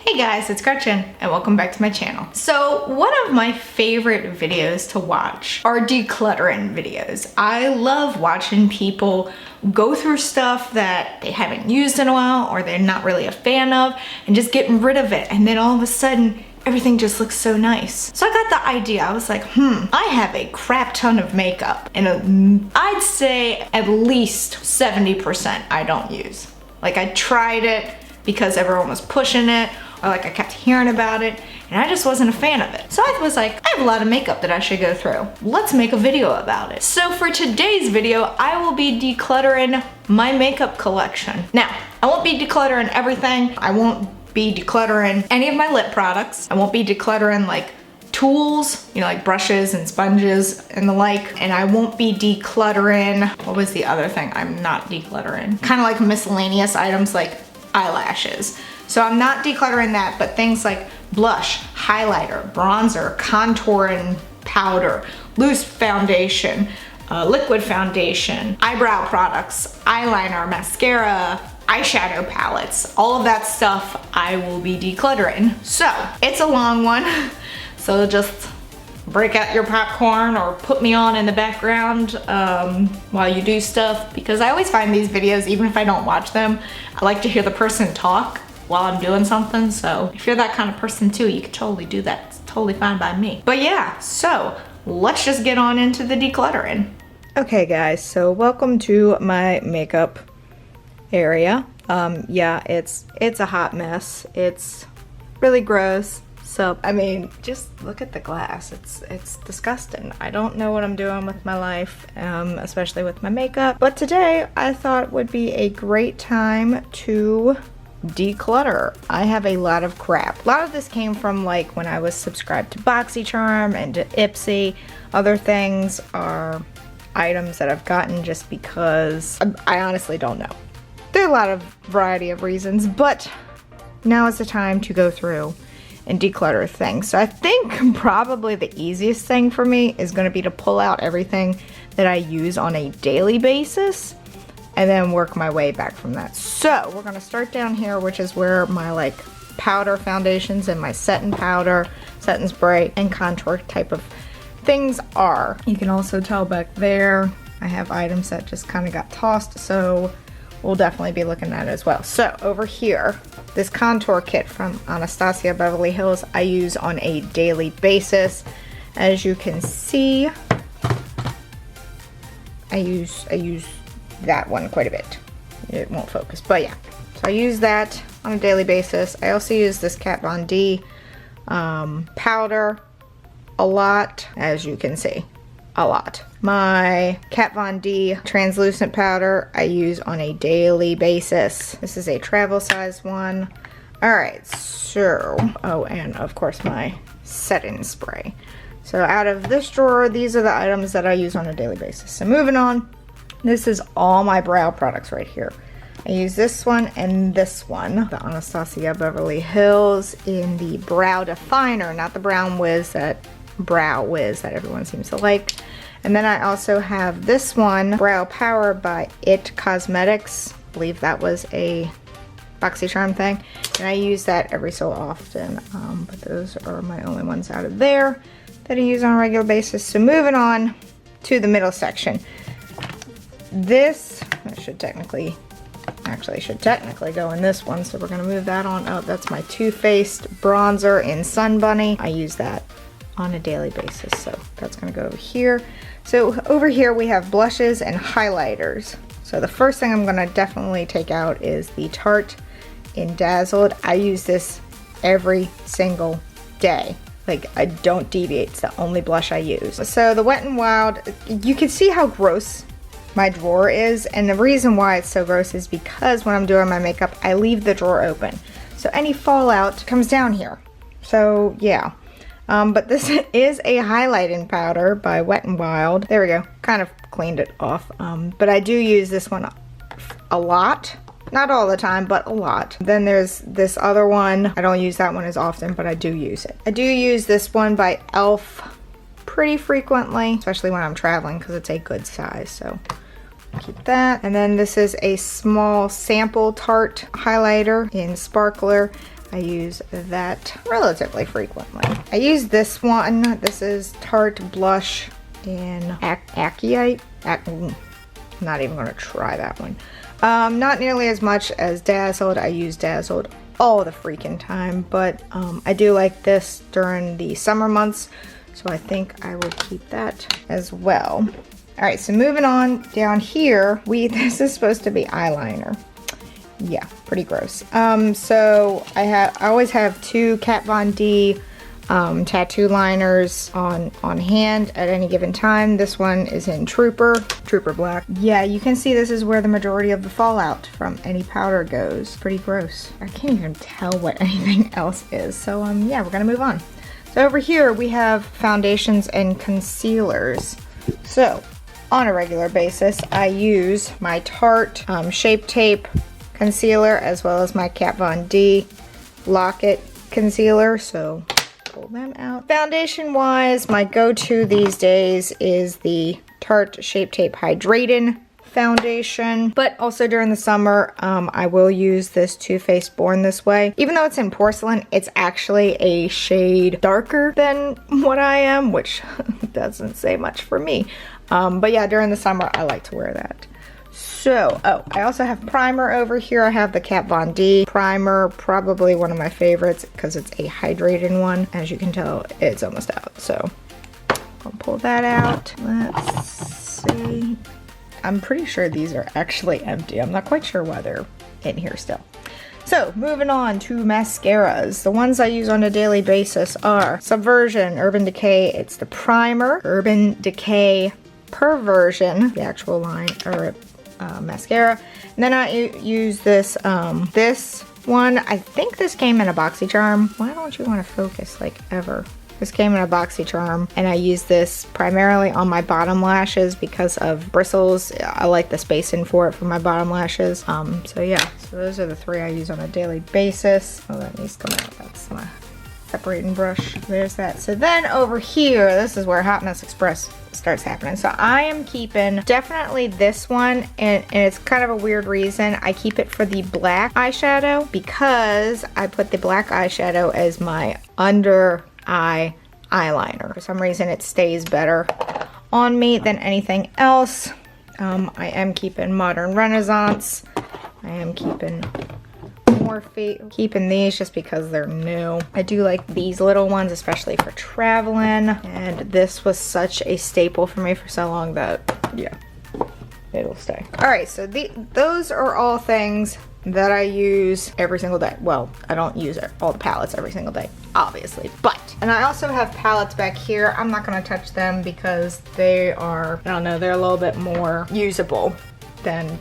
Hey guys, it's Gretchen and welcome back to my channel. So one of my favorite videos to watch are decluttering videos. I love watching people go through stuff that they haven't used in a while or they're not really a fan of and just getting rid of it, and then all of a sudden everything just looks so nice. So I got the idea. I was like, I have a crap ton of makeup and I'd say at least 70% I don't use. Like, I tried it because everyone was pushing it, or like I kept hearing about it and I just wasn't a fan of it. So I was like, I have a lot of makeup that I should go through. Let's make a video about it. So for today's video, I will be decluttering my makeup collection. Now, I won't be decluttering everything. I won't be decluttering any of my lip products. I won't be decluttering like tools, you know, like brushes and sponges and the like. And I won't be decluttering, what was the other thing I'm not decluttering? Kind of like miscellaneous items like eyelashes. So I'm not decluttering that, but things like blush, highlighter, bronzer, contouring powder, loose foundation, liquid foundation, eyebrow products, eyeliner, mascara, eyeshadow palettes, all of that stuff I will be decluttering. So it's a long one, so just break out your popcorn or put me on in the background while you do stuff, because I always find these videos, even if I don't watch them, I like to hear the person talk while I'm doing something. So if you're that kind of person too, you can totally do that. It's totally fine by me. But yeah, so let's just get on into the decluttering. Okay guys, so welcome to my makeup area. Yeah, it's a hot mess. It's really gross. So, I mean, just look at the glass. It's disgusting. I don't know what I'm doing with my life, especially with my makeup. But today I thought would be a great time to declutter. I have a lot of crap. A lot of this came from like when I was subscribed to BoxyCharm and to Ipsy. Other things are items that I've gotten just because I honestly don't know. There are a lot of variety of reasons, but now is the time to go through and declutter things. So I think probably the easiest thing for me is going to be to pull out everything that I use on a daily basis and then work my way back from that. So we're going to start down here, which is where my like powder foundations and my setting powder, setting spray, and contour type of things are. You can also tell back there I have items that just kind of got tossed, so we'll definitely be looking at it as well. So over here, this contour kit from Anastasia Beverly Hills I use on a daily basis. As you can see, I use that one quite a bit. It won't focus, but yeah. So I use that on a daily basis. I also use this Kat Von D powder a lot, as you can see. A lot. My Kat Von D translucent powder I use on a daily basis. This is a travel size one. Alright, so, oh, and of course my setting spray. So out of this drawer, these are the items that I use on a daily basis. So moving on, this is all my brow products right here. I use this one and this one, the Anastasia Beverly Hills in the Brow Definer, not the Brow Wiz that everyone seems to like. And then I also have this one, Brow Power by It Cosmetics. I believe that was a BoxyCharm thing. And I use that every so often. But those are my only ones out of there that I use on a regular basis. So moving on to the middle section. This, should technically go in this one. So we're gonna move that on up. That's my Too Faced bronzer in Sun Bunny. I use that on a daily basis, so that's gonna go over here. So over here we have blushes and highlighters. So the first thing I'm gonna definitely take out is the Tarte in Dazzled. I use this every single day. Like, I don't deviate, it's the only blush I use. So the Wet n Wild, you can see how gross my drawer is, and the reason why it's so gross is because when I'm doing my makeup, I leave the drawer open. So any fallout comes down here. So yeah. But this is a highlighting powder by Wet n Wild. There we go. Kind of cleaned it off. But I do use this one a lot. Not all the time, but a lot. Then there's this other one. I don't use that one as often, but I do use it. I do use this one by e.l.f. pretty frequently, especially when I'm traveling because it's a good size. So keep that. And then this is a small sample Tarte highlighter in Sparkler. I use that relatively frequently. I use this one. This is Tarte Blush in Achyite. Not even gonna try that one. Not nearly as much as Dazzled. I use Dazzled all the freaking time, but I do like this during the summer months, so I think I will keep that as well. All right, so moving on down here, this is supposed to be eyeliner. Yeah, pretty gross. So I always have 2 Kat Von D tattoo liners on hand at any given time. This one is in Trooper Black. Yeah, you can see this is where the majority of the fallout from any powder goes. Pretty gross. I can't even tell what anything else is. So yeah, we're gonna move on. So over here we have foundations and concealers. So on a regular basis, I use my Tarte Shape Tape concealer as well as my Kat Von D Lock-It concealer. So pull them out. Foundation wise, my go-to these days is the Tarte Shape Tape Hydrating foundation, but also during the summer I will use this Too Faced Born This Way. Even though it's in porcelain, it's actually a shade darker than what I am, which doesn't say much for me. But yeah, during the summer I like to wear that. So, I also have primer over here. I have the Kat Von D primer, probably one of my favorites because it's a hydrating one. As you can tell, it's almost out. So, I'll pull that out. Let's see. I'm pretty sure these are actually empty. I'm not quite sure why they're in here still. So, moving on to mascaras. The ones I use on a daily basis are Subversion, Urban Decay. It's the primer. Urban Decay Perversion, the actual line, or mascara. And then I use this, this one. I think this came in a BoxyCharm. Why don't you want to focus like ever? This came in a BoxyCharm, and I use this primarily on my bottom lashes because of bristles. I like the spacing for it for my bottom lashes. So yeah, so those are the 3 I use on a daily basis. Oh, that needs to come out. That's my separating brush. There's that. So then over here, this is where Hotness Express starts happening. So I am keeping definitely this one, and it's kind of a weird reason. I keep it for the black eyeshadow because I put the black eyeshadow as my under eye eyeliner. For some reason it stays better on me than anything else. I am keeping Modern Renaissance. I am keeping Morphe. Keeping these just because they're new. I do like these little ones, especially for traveling. And this was such a staple for me for so long that, yeah, it'll stay. All right, so those are all things that I use every single day. Well, I don't use all the palettes every single day, obviously, but, and I also have palettes back here. I'm not gonna touch them because they are, I don't know, they're a little bit more usable than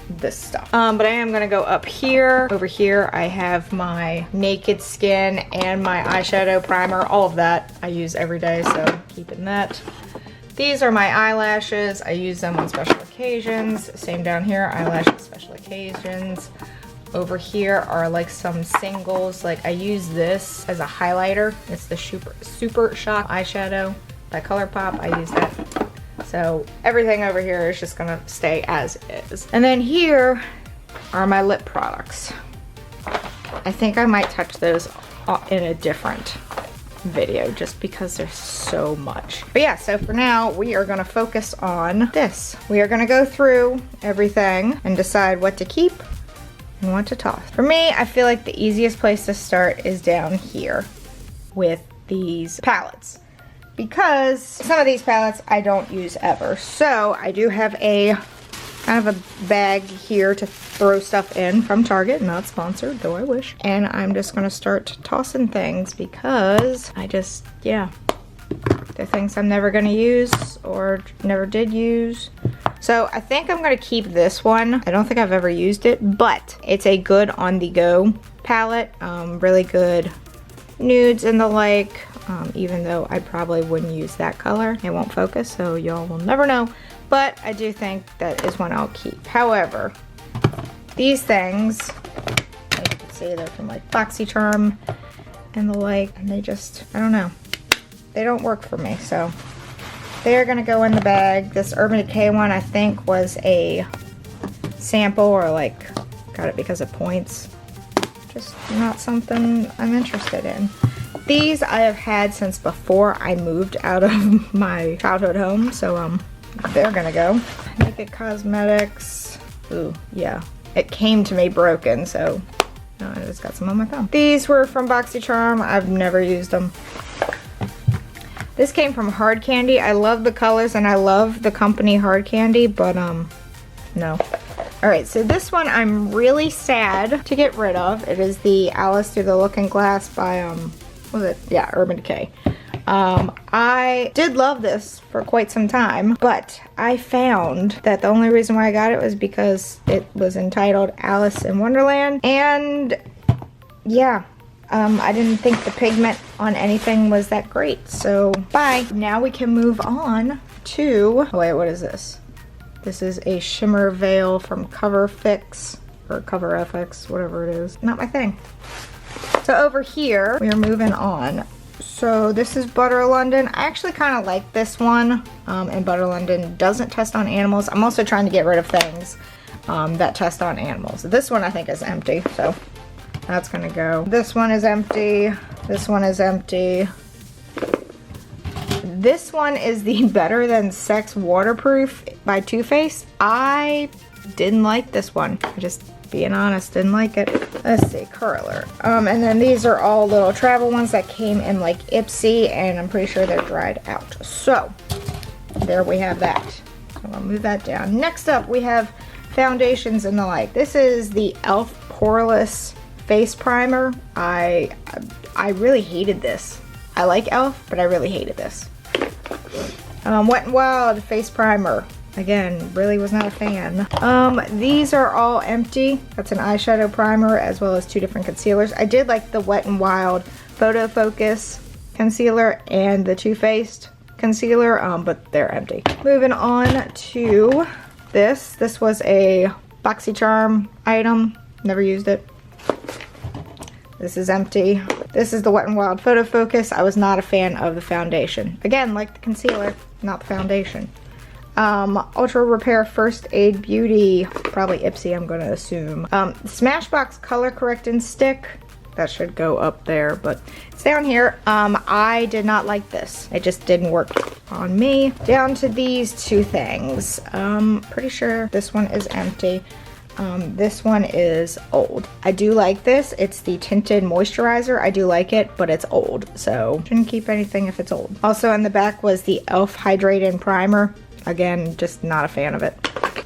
this stuff. But I am gonna go up here. Over here, I have my Naked Skin and my eyeshadow primer. All of that I use every day, so keeping that. These are my eyelashes. I use them on special occasions. Same down here, eyelashes, special occasions. Over here are like some singles. Like I use this as a highlighter. It's the Super Shock eyeshadow by ColourPop. I use that. So everything over here is just gonna stay as is. And then here are my lip products. I think I might touch those in a different video just because there's so much. But yeah, so for now we are gonna focus on this. We are gonna go through everything and decide what to keep and what to toss. For me, I feel like the easiest place to start is down here with these palettes, because some of these palettes I don't use ever. So I do have a kind of a bag here to throw stuff in from Target, not sponsored, though I wish. And I'm just gonna start tossing things because I just, yeah, they're things I'm never gonna use or never did use. So I think I'm gonna keep this one. I don't think I've ever used it, but it's a good on the go palette. Really good nudes and the like, even though I probably wouldn't use that color. It won't focus, so y'all will never know. But I do think that is one I'll keep. However, these things, as you can see, they're from like BoxyCharm and the like, and they just, I don't know, they don't work for me. So they're gonna go in the bag. This Urban Decay one, I think, was a sample, or like got it because of points. just not something I'm interested in. These I have had since before I moved out of my childhood home, so they're gonna go. Naked Cosmetics. Ooh, yeah. It came to me broken, so I just got some on my phone. These were from BoxyCharm. I've never used them. This came from Hard Candy. I love the colors and I love the company Hard Candy, but no. Alright, so this one I'm really sad to get rid of. It is the Alice Through the Looking Glass by, what was it? Yeah, Urban Decay. I did love this for quite some time, but I found that the only reason why I got it was because it was entitled Alice in Wonderland, and yeah, I didn't think the pigment on anything was that great, so bye. Now we can move on to, oh wait, what is this? This is a shimmer veil from Cover Fix, or Cover FX, whatever it is. Not my thing. So over here, we're moving on. So this is Butter London. I actually kind of like this one, and Butter London doesn't test on animals. I'm also trying to get rid of things that test on animals. This one I think is empty, so that's gonna go. This one is empty. This one is empty. This one is the Better Than Sex Waterproof by Too Faced. I didn't like this one. I just, being honest, didn't like it. Let's see, curler. And then these are all little travel ones that came in like Ipsy, and I'm pretty sure they're dried out. So, there we have that. I'm gonna move that down. Next up, we have foundations and the like. This is the e.l.f. Poreless Face Primer. I really hated this. I like e.l.f., but I really hated this. Wet n Wild Face Primer. Again, really was not a fan. These are all empty. That's an eyeshadow primer as well as two different concealers. I did like the Wet n Wild Photo Focus concealer and the Too Faced concealer, but they're empty. Moving on to this. This was a BoxyCharm item. Never used it. This is empty. This is the Wet n Wild Photo Focus. I was not a fan of the foundation. Again, like the concealer, not the foundation. Ultra Repair First Aid Beauty, probably Ipsy, I'm gonna assume. Smashbox Color Correcting Stick, that should go up there, but it's down here. I did not like this. It just didn't work on me. Down to these two things. Pretty sure this one is empty. This one is old. I do like this. It's the tinted moisturizer. I do like it, but it's old, so shouldn't keep anything if it's old. Also in the back was the e.l.f. Hydrating Primer. Again, just not a fan of it.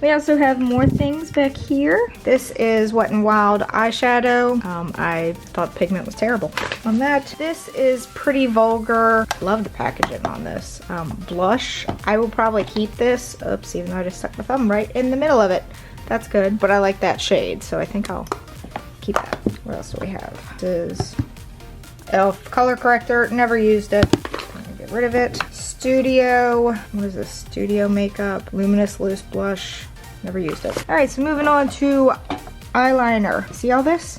We also have more things back here. This is Wet n Wild eyeshadow. I thought pigment was terrible on that. This is Pretty Vulgar. Love the packaging on this. Blush. I will probably keep this. Oops, even though I just stuck my thumb right in the middle of it. That's good, but I like that shade, so I think I'll keep that. What else do we have? This is e.l.f. Color Corrector. Never used it. I'm gonna get rid of it. Studio, what is this? Studio Makeup, Luminous Loose Blush. Never used it. All right, so moving on to eyeliner. See all this?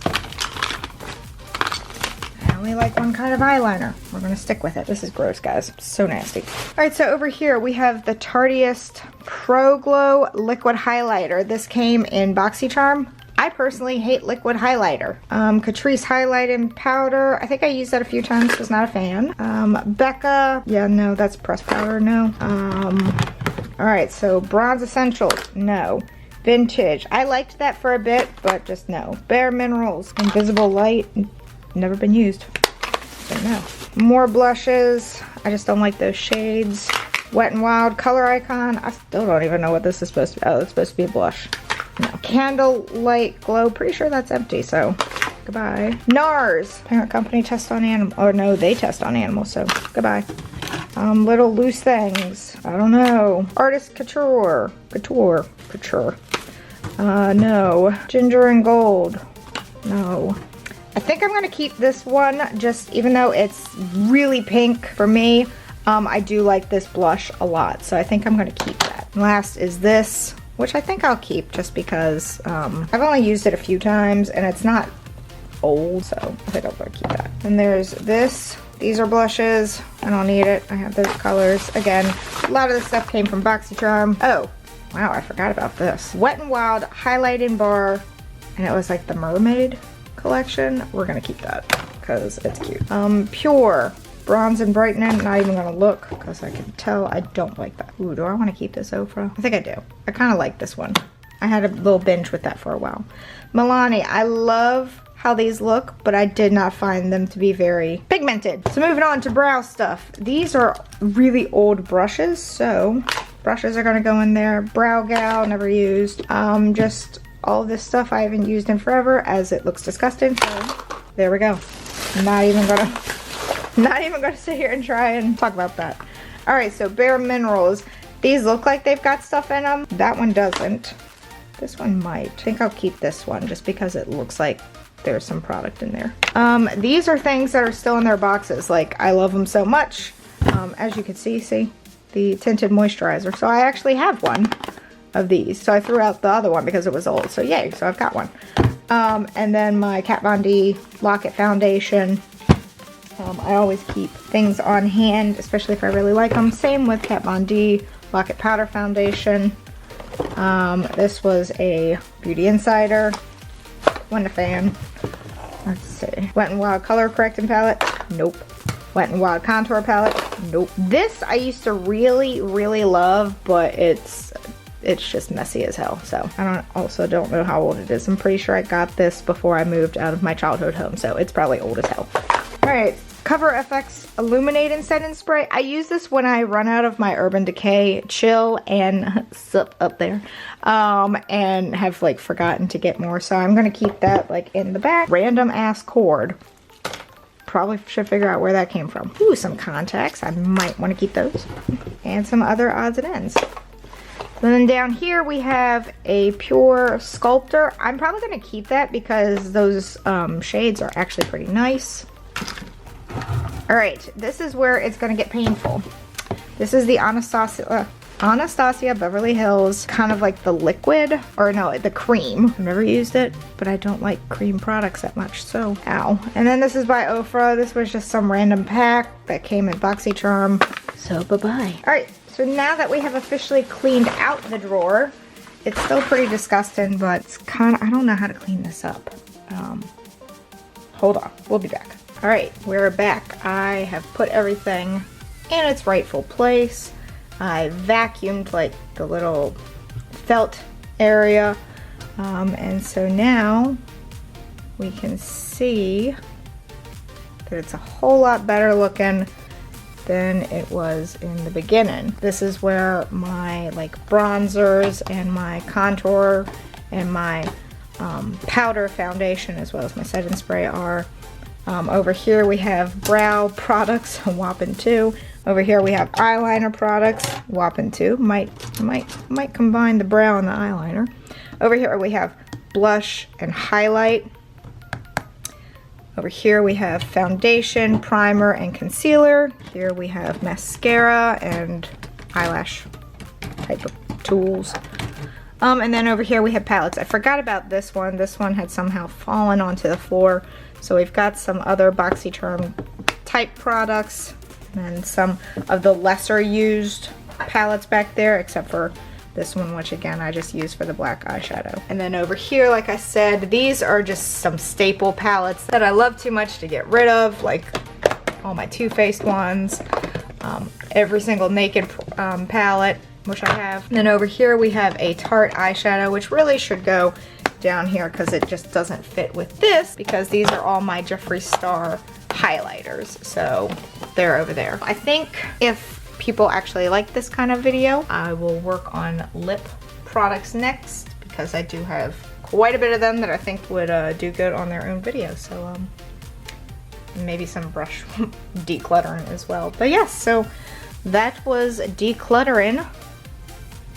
I only like one kind of eyeliner. We're gonna stick with it. This is gross, guys. So nasty. All right, so over here we have the Tarteist Pro Glow Liquid Highlighter. This came in BoxyCharm. I personally hate liquid highlighter. Catrice Highlighting Powder. I think I used that a few times, was not a fan. Becca. Yeah, no, that's pressed powder, no. Alright, so Bronze Essentials. No. Vintage. I liked that for a bit, but just no. Bare Minerals. Invisible Light. Never been used. So no. More blushes. I just don't like those shades. Wet n Wild Color Icon. I still don't even know what this is supposed to be. Oh, it's supposed to be a blush. No. Candlelight Glow. Pretty sure that's empty, so goodbye. NARS. Parent company test on animals. Or no, they test on animals, so goodbye. Little Loose Things. I don't know. Artist Couture. No. Ginger and Gold. No. I think I'm gonna keep this one, just even though it's really pink for me. I do like this blush a lot, so I think I'm gonna keep that. And last is this, which I think I'll keep just because I've only used it a few times and it's not old, so I think I'm gonna keep that. And there's this. These are blushes. I don't need it. I have those colors. Again, a lot of this stuff came from BoxyCharm. Oh, wow, I forgot about this. Wet n Wild Highlighting Bar, and it was like the mermaid. collection. We're gonna keep that because it's cute. Pure bronze and brightening. Not even gonna look because I can tell I don't like that. Ooh, do I want to keep this Ofra? I think I do. I kind of like this one. I had a little binge with that for a while. Milani, I love how these look, but I did not find them to be very pigmented. So moving on to brow stuff. These are really old brushes, so brushes are gonna go in there. Brow Gal, never used. Just all this stuff I haven't used in forever as it looks disgusting, so there we go. Not even gonna sit here and try and talk about that. All right, so Bare Minerals. These look like they've got stuff in them. That one doesn't. This one might. I think I'll keep this one just because it looks like there's some product in there. These are things that are still in their boxes. Like, I love them so much. As you can see the tinted moisturizer. So I actually have one of these. So I threw out the other one because it was old. So yay, so I've got one. And then my Kat Von D Lock-It Foundation. I always keep things on hand, especially if I really like them. Same with Kat Von D Lock-It Powder Foundation. This was a Beauty Insider. Wasn't a fan. Let's see. Wet n Wild Color Correcting Palette. Nope. Wet n Wild Contour Palette. Nope. This I used to really, really love, but it's just messy as hell. So I don't know how old it is. I'm pretty sure I got this before I moved out of my childhood home, so it's probably old as hell. All right, Cover FX Illuminating Setting Spray. I use this when I run out of my Urban Decay Chill and Sup up there, and have like forgotten to get more. So I'm gonna keep that like in the back. Random ass cord. Probably should figure out where that came from. Ooh, some contacts. I might want to keep those, and some other odds and ends. And then down here we have a Pure Sculptor. I'm probably going to keep that because those shades are actually pretty nice. All right, this is where it's going to get painful. This is the Anastasia Beverly Hills, kind of like the liquid, or no, the cream. I've never used it, but I don't like cream products that much, so ow. And then this is by Ofra. This was just some random pack that came in BoxyCharm, so bye-bye. All right. So now that we have officially cleaned out the drawer, it's still pretty disgusting, but it's kind of, I don't know how to clean this up. Hold on, we'll be back. All right, we're back. I have put everything in its rightful place. I vacuumed like the little felt area. And so now we can see that it's a whole lot better looking than it was in the beginning. This is where my like bronzers and my contour and my powder foundation as well as my setting spray are. Over here we have brow products, a whopping 2. Over here we have eyeliner products, whopping 2. Might combine the brow and the eyeliner. Over here we have blush and highlight. Over here we have foundation, primer, and concealer. Here we have mascara and eyelash type of tools. And then over here we have palettes. I forgot about this one. This one had somehow fallen onto the floor. So we've got some other BoxyCharm type products and some of the lesser used palettes back there, except for this one, which again I just use for the black eyeshadow. And then over here, like I said, these are just some staple palettes that I love too much to get rid of, like all my Too Faced ones, every single Naked palette, which I have. And then over here we have a Tarte eyeshadow, which really should go down here because it just doesn't fit with this, because these are all my Jeffree Star highlighters, so they're over there. I think if people actually like this kind of video, I will work on lip products next, because I do have quite a bit of them that I think would do good on their own video. So maybe some brush decluttering as well. But yes, so that was decluttering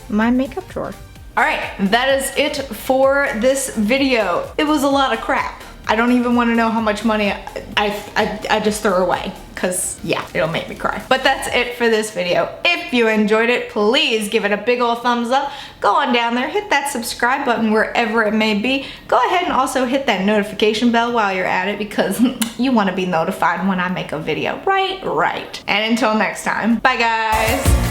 my makeup drawer. All right, that is it for this video. It was a lot of crap. I don't even want to know how much money I just threw away, because yeah, it'll make me cry. But that's it for this video. If you enjoyed it, please give it a big old thumbs up. Go on down there, hit that subscribe button wherever it may be. Go ahead and also hit that notification bell while you're at it, because you want to be notified when I make a video, right? And until next time, bye guys.